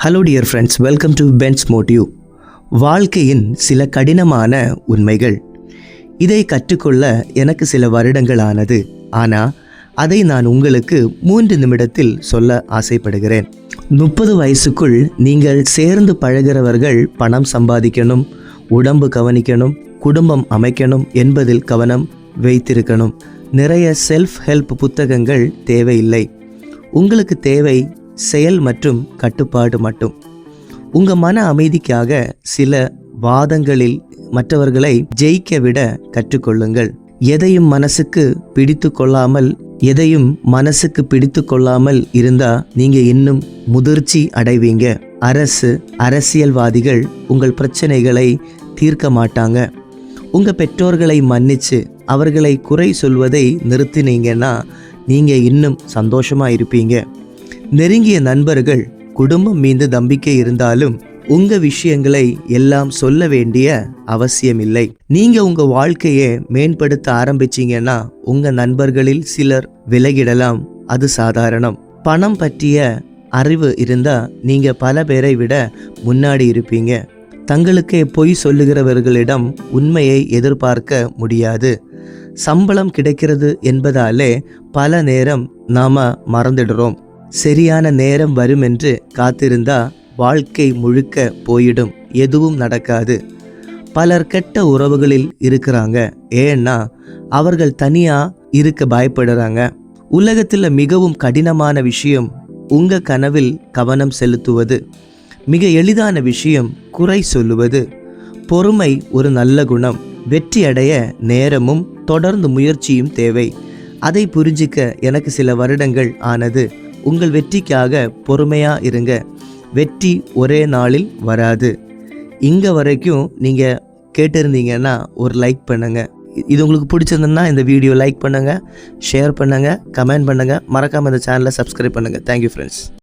Hello dear friends, welcome to Ben's Motive. வாழ்க்கையின் சில கடினமான உண்மைகள். இதை கற்றுக்கொள்ள எனக்கு சில வருடங்கள் ஆனது. ஆனால் அதை நான் உங்களுக்கு 3 நிமிடத்தில் சொல்ல ஆசைப்படுகிறேன். 30 வயசுக்குள் நீங்கள் சேர்ந்து பழகிறவர்கள் பணம் சம்பாதிக்கணும், உடம்பு கவனிக்கணும், குடும்பம் அமைக்கணும் என்பதில் கவனம் வைத்திருக்கணும். நிறைய செல்ஃப் ஹெல்ப் புத்தகங்கள் தேவையில்லை. உங்களுக்கு தேவை செயல் மற்றும் கட்டுப்பாடு மட்டும். உங்கள் மன அமைதிக்காக சில வாதங்களில் மற்றவர்களை ஜெயிக்க விட கற்றுக்கொள்ளுங்கள். எதையும் மனசுக்கு பிடித்து கொள்ளாமல் இருந்தா நீங்க இன்னும் முதிர்ச்சி அடைவீங்க. அரசியல்வாதிகள் உங்கள் பிரச்சனைகளை தீர்க்க மாட்டாங்க. உங்க பெற்றோர்களை மன்னிச்சு அவர்களை குறை சொல்வதை நிறுத்தினீங்கன்னா நீங்க இன்னும் சந்தோஷமா இருப்பீங்க. நெருங்கிய நண்பர்கள், குடும்பம் மீது நம்பிக்கை இருந்தாலும் உங்க விஷயங்களை எல்லாம் சொல்ல வேண்டிய அவசியம் இல்லை. நீங்க உங்க வாழ்க்கையை மேம்படுத்த ஆரம்பிச்சீங்கன்னா உங்க நண்பர்களில் சிலர் விலகிடலாம். அது சாதாரணம். பணம் பற்றிய அறிவு இருந்தா நீங்க பல பேரை விட முன்னாடி இருப்பீங்க. தங்களுக்கே பொய் சொல்லுகிறவர்களிடம் உண்மையை எதிர்பார்க்க முடியாது. சம்பளம் கிடைக்கிறது என்பதாலே பல நேரம் நாம மறந்துடுறோம். சரியான நேரம் வரும் என்று காத்திருந்தா வாழ்க்கை முழுக்க போயிடும், எதுவும் நடக்காது. பலர் கெட்ட உறவுகளில் இருக்கிறாங்க. ஏன்னா அவர்கள் தனியா இருக்க பயப்படுறாங்க. உலகத்தில் மிகவும் கடினமான விஷயம் உங்க கனவில் கவனம் செலுத்துவது. மிக எளிதான விஷயம் குறை சொல்லுவது. பொறுமை ஒரு நல்ல குணம். வெற்றி அடைய நேரமும் தொடர்ந்து முயற்சியும் தேவை. அதை புரிஞ்சிக்க எனக்கு சில வருடங்கள் ஆனது. உங்கள் வெற்றிக்காக பொறுமையா இருங்க. வெற்றி ஒரே நாளில் வராது. இங்க வரைக்கும் நீங்க கேட்டிருந்தீங்கன்னா ஒரு லைக் பண்ணுங்க. இது உங்களுக்கு பிடிச்சிருந்ததுன்னா இந்த வீடியோ லைக் பண்ணுங்க, ஷேர் பண்ணுங்க, கமெண்ட் பண்ணுங்க. மறக்காம இந்த சேனலை சப்ஸ்கிரைப் பண்ணுங்க. Thank you friends.